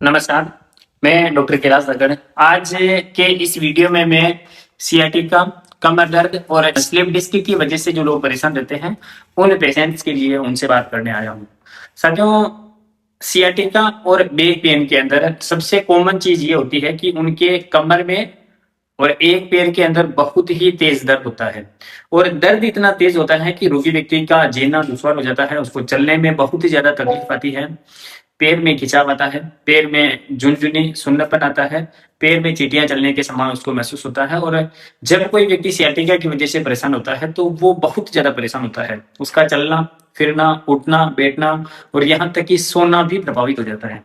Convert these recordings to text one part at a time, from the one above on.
नमस्कार, मैं डॉक्टर कैलाश दगड़। आज के इस वीडियो में मैं सियाटिका, कमर दर्द और स्लिप डिस्क की वजह से जो लोग परेशान रहते हैं, उन पेशेंट्स के लिए उनसे बात करने आया हूँ। साथियों, सियाटिका और बैक पेन के अंदर सबसे कॉमन चीज ये होती है कि उनके कमर में और एक पैर के अंदर बहुत ही तेज दर्द होता है और दर्द इतना तेज होता है कि रोगी व्यक्ति का जीना दुश्वार हो जाता है, उसको चलने में बहुत ही ज्यादा तकलीफ आती है, पैर में खिंचाव आता है, पैर में झुनझुनी सुन्नपन आता है, पैर में चींटियां चलने के समान उसको महसूस होता है। और जब कोई व्यक्ति सियाटिका की वजह से परेशान होता है तो वो बहुत ज्यादा परेशान होता है, उसका चलना फिरना, उठना बैठना और यहाँ तक कि सोना भी प्रभावित हो जाता है।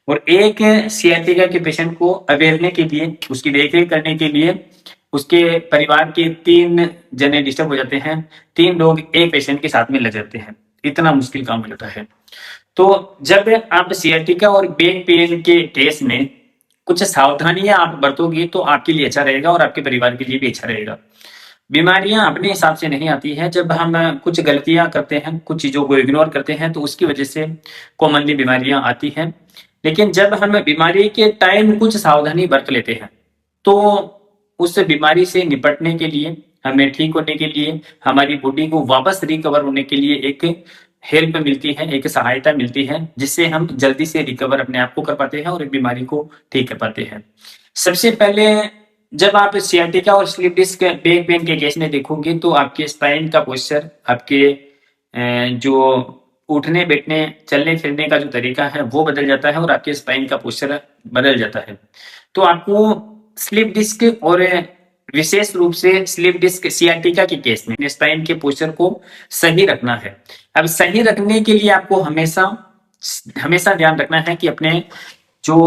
और एक सियाटिका के पेशेंट को अवेरने के लिए, उसकी देखरेख करने के लिए उसके परिवार के 3 जने डिस्टर्ब हो जाते हैं, 3 लोग एक पेशेंट के साथ में लग जाते हैं, इतना मुश्किल काम हो जाता है। तो जब आप सियाटिका और बैक पेन के केस में कुछ सावधानियां आप बरतोगे तो आपके लिए अच्छा रहेगा और आपके परिवार के लिए भी अच्छा रहेगा। बीमारियां अपने हिसाब से नहीं आती है, जब हम कुछ गलतियां करते हैं, कुछ चीजों को इग्नोर करते हैं तो उसकी वजह से कॉमनली बीमारियां आती हैं। लेकिन जब हम बीमारी के टाइम कुछ सावधानी बरत लेते हैं तो उस बीमारी से निपटने के लिए, हमें ठीक होने के लिए, हमारी बॉडी को वापस रिकवर होने के लिए एक हेल्प मिलती है, एक सहायता मिलती है, जिससे हम जल्दी से रिकवर अपने आप को कर पाते हैं और एक बीमारी को ठीक कर पाते हैं। सबसे पहले जब आप सियाटिका और स्लिप डिस्क बैक पेन के केस में देखोगे तो आपके स्पाइन का पोस्चर, आपके जो उठने बैठने चलने फिरने का जो तरीका है वो बदल जाता है और आपके स्पाइन का पोस्चर बदल जाता है। तो आपको स्लिप डिस्क और विशेष रूप से स्लिप डिस्क सियाटिका के केस में स्पाइन के पोस्चर को सही रखना है। अब सही रखने के लिए आपको हमेशा हमेशा ध्यान रखना है कि अपने जो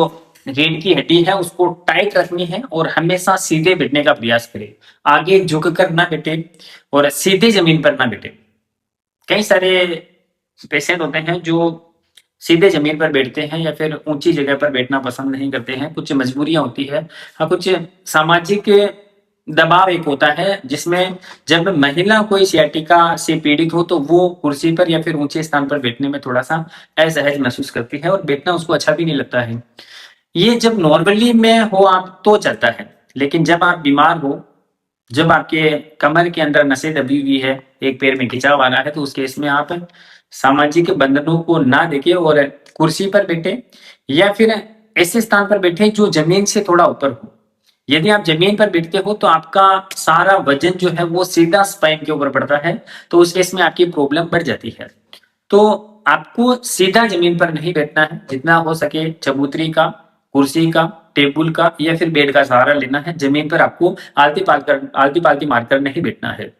रीढ़ की हड्डी है उसको टाइट रखनी है और हमेशा सीधे बैठने का प्रयास करें, आगे झुक कर ना बैठे और सीधे जमीन पर ना बैठे। कई सारे पेशेंट होते हैं जो सीधे जमीन पर बैठते हैं या फिर ऊंची जगह पर बैठना पसंद नहीं करते हैं, कुछ मजबूरियां होती है, हाँ कुछ सामाजिक दबाव एक होता है जिसमें जब महिला कोई सियाटिका से पीड़ित हो तो वो कुर्सी पर या फिर ऊंचे स्थान पर बैठने में थोड़ा सा असहज महसूस करती है और बैठना उसको अच्छा भी नहीं लगता है। ये जब नॉर्मली में हो आप तो चलता है, लेकिन जब आप बीमार हो, जब आपके कमर के अंदर नसें दबी हुई है, एक पैर में खिंचाव आ रहा है, तो उस केस में आप सामाजिक बंधनों को ना देखे और कुर्सी पर बैठे या फिर ऐसे स्थान पर बैठे जो जमीन से थोड़ा ऊपर हो। यदि आप जमीन पर बैठते हो तो आपका सारा वजन जो है वो सीधा स्पाइन के ऊपर पड़ता है, तो उस केस में आपकी प्रॉब्लम बढ़ जाती है। तो आपको सीधा जमीन पर नहीं बैठना है, जितना हो सके चबूतरी का, कुर्सी का, टेबल का या फिर बेड का सहारा लेना है। जमीन पर आपको आलती पालती मारकर नहीं बैठना है।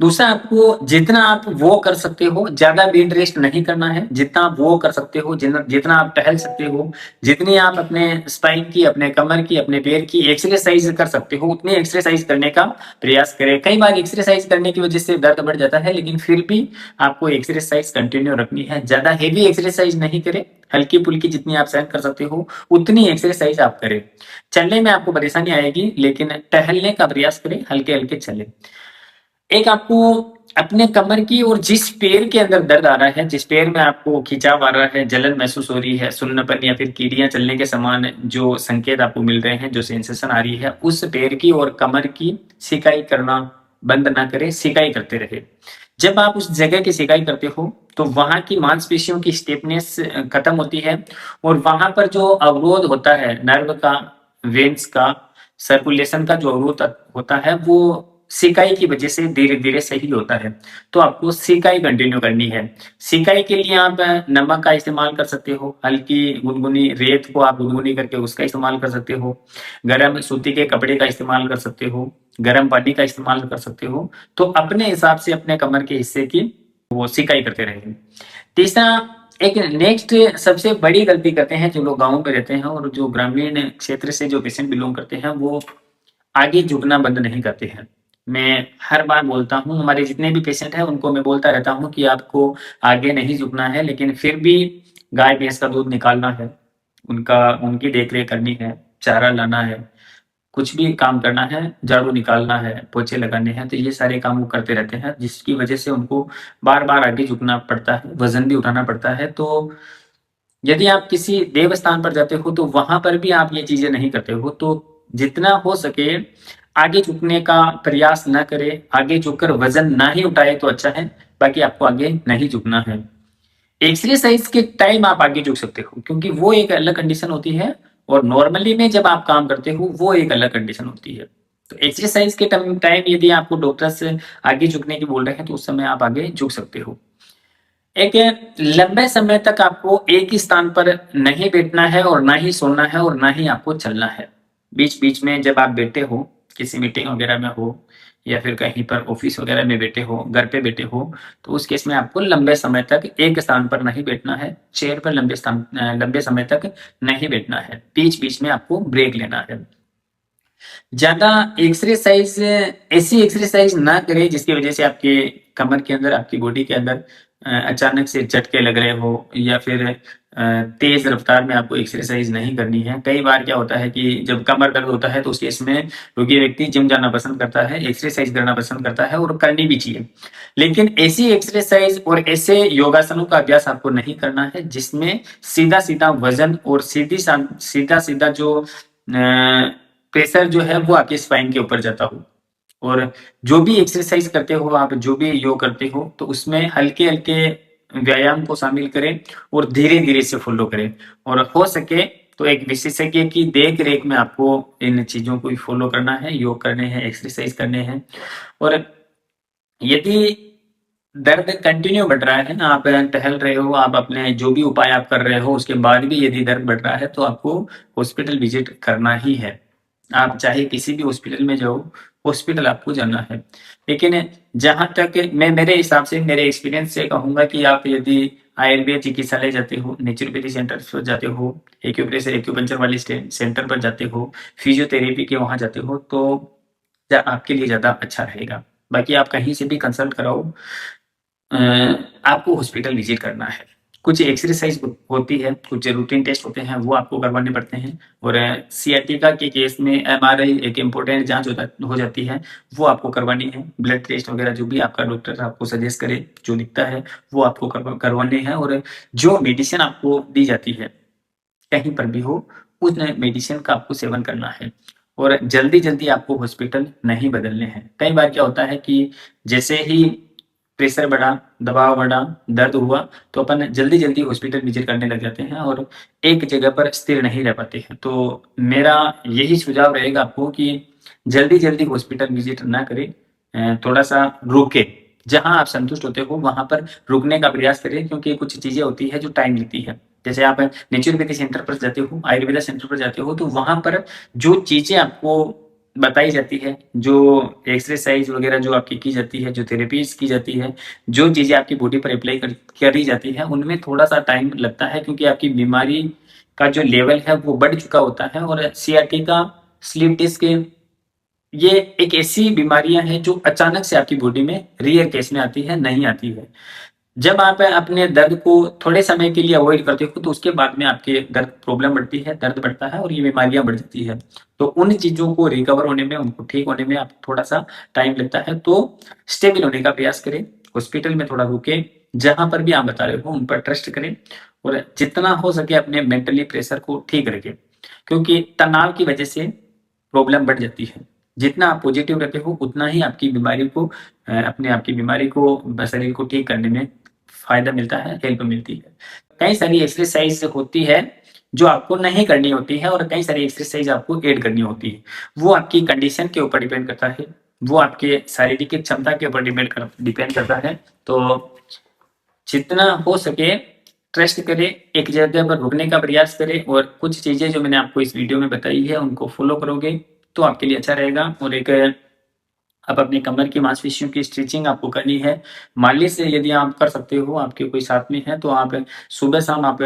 दूसरा, आपको जितना आप वो कर सकते हो, ज्यादा बेड रेस्ट नहीं करना है, जितना आप वो कर सकते हो, जितना आप टहल सकते हो, जितनी आप अपने स्पाइन की, अपने कमर की, अपने पैर की एक्सरसाइज कर सकते हो उतनी एक्सरसाइज करने का प्रयास करें। कई बार एक्सरसाइज करने की वजह से दर्द बढ़ जाता है, लेकिन फिर भी आपको एक्सरसाइज कंटिन्यू रखनी है। ज्यादा हेवी एक्सरसाइज नहीं करें, हल्की फुल्की जितनी आप सहन कर सकते हो उतनी एक्सरसाइज आप करें। चलने में आपको परेशानी आएगी, लेकिन टहलने का प्रयास करें, हल्के हल्के चले। एक आपको अपने कमर की और जिस पैर के अंदर दर्द आ रहा है, जिस पैर में आपको खिंचाव आ रहा है, जलन महसूस हो रही है, सुन्नपन या फिर कीड़ियां चलने के समान जो संकेत आपको मिल रहे हैं, जो सेंसेशन आ रही है, उस पैर की और कमर की सिकाई करना बंद ना करें, सिकाई करते रहे। जब आप उस जगह की सिकाई करते हो तो वहां की मांसपेशियों की स्टिफनेस खत्म होती है और वहां पर जो अवरोध होता है नर्व का, वेन्स का, सर्कुलेशन का जो अवरोध होता है वो सिकाई की वजह से धीरे धीरे सही होता है। तो आपको सिकाई कंटिन्यू करनी है। सिकाई के लिए आप नमक का इस्तेमाल कर सकते हो, हल्की गुनगुनी रेत को आप गुनगुनी करके उसका इस्तेमाल कर सकते हो, गर्म सूती के कपड़े का इस्तेमाल कर सकते हो, गर्म पानी का इस्तेमाल कर सकते हो। तो अपने हिसाब से अपने कमर के हिस्से की वो सिकाई करते रहेंगे। तीसरा, एक नेक्स्ट सबसे बड़ी गलती करते हैं जो लोग गाँव में रहते हैं और जो ग्रामीण क्षेत्र से जो पेशेंट बिलोंग करते हैं, वो आगे झुकना बंद नहीं करते हैं। मैं हर बार बोलता हूँ, हमारे जितने भी पेशेंट हैं उनको मैं बोलता रहता हूँ कि आपको आगे नहीं झुकना है, लेकिन फिर भी गाय भैंस का दूध निकालना है, उनकी देख रेख करनी है, चारा लाना है, कुछ भी काम करना है, झाड़ू निकालना है, पोछे लगाने हैं, तो ये सारे काम वो करते रहते हैं, जिसकी वजह से उनको बार बार आगे झुकना पड़ता है, वजन भी उठाना पड़ता है। तो यदि आप किसी देव स्थान पर जाते हो तो वहां पर भी आप ये चीजें नहीं करते हो, तो जितना हो सके आगे झुकने का प्रयास ना करें, आगे झुककर वजन ना ही उठाए तो अच्छा है, बाकी आपको आगे नहीं झुकना है। एक्सरसाइज के टाइम आप आगे झुक सकते हो क्योंकि वो एक अलग कंडीशन होती है, और नॉर्मली में जब आप काम करते हो वो एक अलग कंडीशन होती है। तो एक्सरसाइज के टाइम यदि आपको डॉक्टर से आगे झुकने की बोल रहे हैं तो उस समय आप आगे झुक सकते हो। एक लंबे समय तक आपको एक ही स्थान पर नहीं बैठना है और ना ही सोना है और ना ही आपको चलना है। बीच बीच में जब आप बैठे हो, किसी मीटिंग वगैरह में हो या फिर कहीं पर ऑफिस वगैरह में बैठे हो, घर पे बैठे हो, तो उस केस में आपको लंबे समय तक एक स्थान पर नहीं बैठना है, चेयर पर लंबे समय तक नहीं बैठना है, बीच बीच में आपको ब्रेक लेना है। ज्यादा एक्सरसाइज, ऐसी एक्सरसाइज ना करें जिसकी वजह से आपके कमर के अंदर, आपकी बॉडी के अंदर अचानक से झटके लग रहे हो, या फिर तेज रफ्तार में आपको एक्सरसाइज नहीं करनी है। कई बार क्या होता है कि जब कमर दर्द होता है तो उस केस में क्योंकि व्यक्ति जिम जाना पसंद करता है, एक्सरसाइज करना पसंद करता है और करनी भी चाहिए, लेकिन ऐसी एक्सरसाइज और ऐसे योगासनों का अभ्यास आपको नहीं करना है जिसमें सीधा सीधा वजन और सीधा सीधा जो प्रेशर जो है वो आपके स्पाइन के ऊपर जाता हो। और जो भी एक्सरसाइज करते हो आप, जो भी योग करते हो, तो उसमें हल्के हल्के व्यायाम को शामिल करें और धीरे धीरे से फॉलो करें, और हो सके तो एक विशेषज्ञ की देख रेख में आपको इन चीजों को फॉलो करना है, योग करने हैं, एक्सरसाइज करने हैं। और यदि दर्द कंटिन्यू बढ़ रहा है ना, आप टहल रहे हो, आप अपने जो भी उपाय आप कर रहे हो उसके बाद भी यदि दर्द बढ़ रहा है तो आपको हॉस्पिटल विजिट करना ही है। आप चाहे किसी भी हॉस्पिटल में जाओ, हॉस्पिटल आपको जाना है। लेकिन जहां तक मैं मेरे हिसाब से, मेरे एक्सपीरियंस से कहूंगा कि आप यदि आयुर्वेद चिकित्सालय जाते हो, नेचुरोपैथी सेंटर पर जाते हो, एक्यूप्रेशर एक्यूपंचर वाले सेंटर पर जाते हो, फिजियोथेरेपी के वहां जाते हो, तो आपके लिए ज्यादा अच्छा रहेगा। बाकी आप कहीं से भी कंसल्ट कराओ, आपको हॉस्पिटल विजिट करना है। कुछ एक्सरसाइज होती है, कुछ रूटीन टेस्ट होते हैं, वो आपको करवाने पड़ते हैं। और सियाटिका के केस में एमआरआई एक इम्पोर्टेंट जांच हो जाती है, वो आपको करवानी है। ब्लड टेस्ट वगैरह जो भी आपका डॉक्टर आपको सजेस्ट करे, जो दिखता है वो आपको करवाने हैं। और जो मेडिसिन आपको दी जाती है कहीं पर भी हो, उस मेडिसिन का आपको सेवन करना है। और जल्दी जल्दी आपको हॉस्पिटल नहीं बदलने हैं। कई बार क्या होता है कि जैसे ही प्रेशर बढ़ा, दबाव बढ़ा, दर्द हुआ, तो अपन जल्दी जल्दी हॉस्पिटल विजिट करने लग जाते हैं और एक जगह पर स्थिर नहीं रह पाते हैं। तो मेरा यही सुझाव रहेगा आपको कि जल्दी जल्दी हॉस्पिटल विजिट ना करें, थोड़ा सा रुके, जहां आप संतुष्ट होते हो वहां पर रुकने का प्रयास करें, क्योंकि कुछ चीजें होती है जो टाइम लेती है। जैसे आप नेचुरोपैथी सेंटर पर जाते हो, आयुर्वेदा सेंटर पर जाते हो, तो वहां पर जो चीजें आपको बताई जाती है, जो एक्सरसाइज वगैरह जो आपकी की जाती है, जो थेरेपीज की जाती है, जो चीजें आपकी बॉडी पर अप्लाई करी जाती है, उनमें थोड़ा सा टाइम लगता है, क्योंकि आपकी बीमारी का जो लेवल है वो बढ़ चुका होता है। और सियाटिका, स्लीप डिस्क, ये एक ऐसी बीमारियां हैं जो अचानक से आपकी बॉडी में रेयर केस में आती है, नहीं आती है। जब आप अपने दर्द को थोड़े समय के लिए अवॉइड करते हो तो उसके बाद में आपके दर्द प्रॉब्लम बढ़ती है, दर्द बढ़ता है और ये बीमारियां बढ़ जाती है। तो उन चीजों को रिकवर होने में, उनको ठीक होने में आप थोड़ा सा टाइम लगता है। तो स्टेबल होने का प्रयास करें, हॉस्पिटल में थोड़ा रुके, जहां पर भी आप बता रहे हो उन पर ट्रस्ट करें, और जितना हो सके अपने मेंटली प्रेशर को ठीक रखें, क्योंकि तनाव की वजह से प्रॉब्लम बढ़ जाती है। जितना आप पॉजिटिव रहते हो उतना ही आपकी बीमारी को, अपने आप की बीमारी को, शरीर को ठीक करने में फायदा मिलता है, हेल्प मिलती है। कई सारी एक्सरसाइज होती है जो आपको नहीं करनी होती है, और कई सारी एक्सरसाइज आपको ऐड करनी होती है। वो आपकी कंडीशन के ऊपर डिपेंड करता है, वो आपके शारीरिक क्षमता के ऊपर डिपेंड करता है। तो जितना हो सके ट्रस्ट करें, एक जगह पर रुकने का प्रयास करें, और कुछ चीजें जो मैंने आपको इस वीडियो में बताई है उनको फॉलो करोगे तो आपके लिए अच्छा रहेगा। और एक आप अपनी कमर की मांसपेशियों की स्ट्रेचिंग आपको करनी है। मालिश यदि आप कर सकते हो, आपके कोई साथ में है, तो आप सुबह शाम आप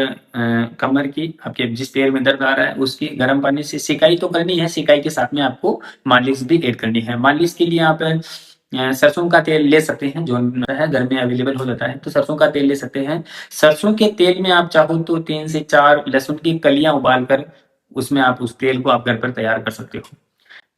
कमर की, आपके जिस पैर में दर्द आ रहा है उसकी गर्म पानी से सिकाई तो करनी है, सिकाई के साथ में आपको मालिश भी ऐड करनी है। मालिश के लिए आप सरसों का तेल ले सकते हैं, जो है घर में अवेलेबल हो जाता है, तो सरसों का तेल ले सकते हैं। सरसों के तेल में आप चाहो तो 3 से 4 लहसुन की कलियां उबाल कर उसमें आप उस तेल को आप घर पर तैयार कर सकते हो।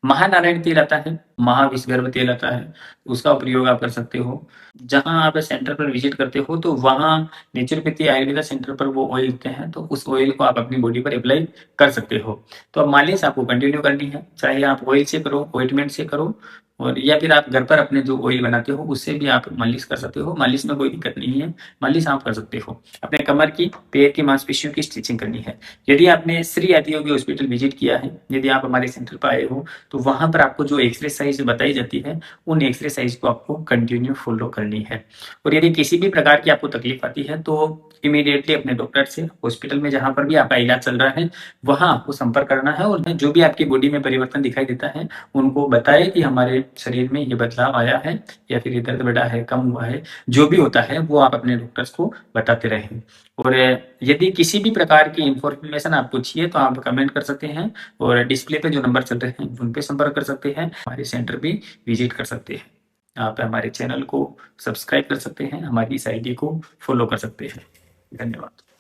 महानारायण तेल आता है, महाविषगर्भ तेल आता है, उसका प्रयोग आप कर सकते हो। जहाँ आप सेंटर पर विजिट करते हो तो वहाँ नेचुरोपैथी आयुर्वेदा सेंटर पर वो ऑयल देते हैं, तो उस ऑयल को आप अपनी बॉडी पर अप्लाई कर सकते हो। तो अब मालिश आपको कंटिन्यू करनी है, चाहे आप ऑयल से करो, ऑइंटमेंट से करो, और या फिर आप घर पर अपने जो ऑयल बनाते हो उससे भी आप मालिश कर सकते हो। मालिश में कोई दिक्कत नहीं है, मालिश आप कर सकते हो। अपने कमर की, पैर की मांसपेशियों की स्टिचिंग करनी है। यदि आपने श्री आदियोगी हॉस्पिटल विजिट किया है, यदि आप हमारे सेंटर पर आए हो, तो वहां पर आपको जो एक्सरसाइज बताई जाती है उन एक्सरसाइज को आपको कंटिन्यू फॉलो करनी है। और यदि किसी भी प्रकार की आपको तकलीफ आती है तो इमीडिएटली अपने डॉक्टर से, हॉस्पिटल में जहां पर भी आपका इलाज चल रहा है वहां आपको संपर्क करना है, और जो भी आपकी बॉडी में परिवर्तन दिखाई देता है उनको बताए कि हमारे शरीर में ये बदलाव आया है, या फिर ये दर्द बढ़ा है, कम हुआ है, जो भी होता है वो आप अपने डॉक्टर्स को बताते रहें। और यदि किसी भी प्रकार की इंफॉर्मेशन आपको चाहिए तो आप कमेंट कर सकते हैं, और डिस्प्ले पे जो नंबर चल रहे हैं उन पे संपर्क कर सकते हैं, हमारे सेंटर भी विजिट कर सकते हैं। आप हमारे चैनल को सब्सक्राइब कर सकते हैं, हमारी इस आईडी को फॉलो कर सकते हैं। धन्यवाद।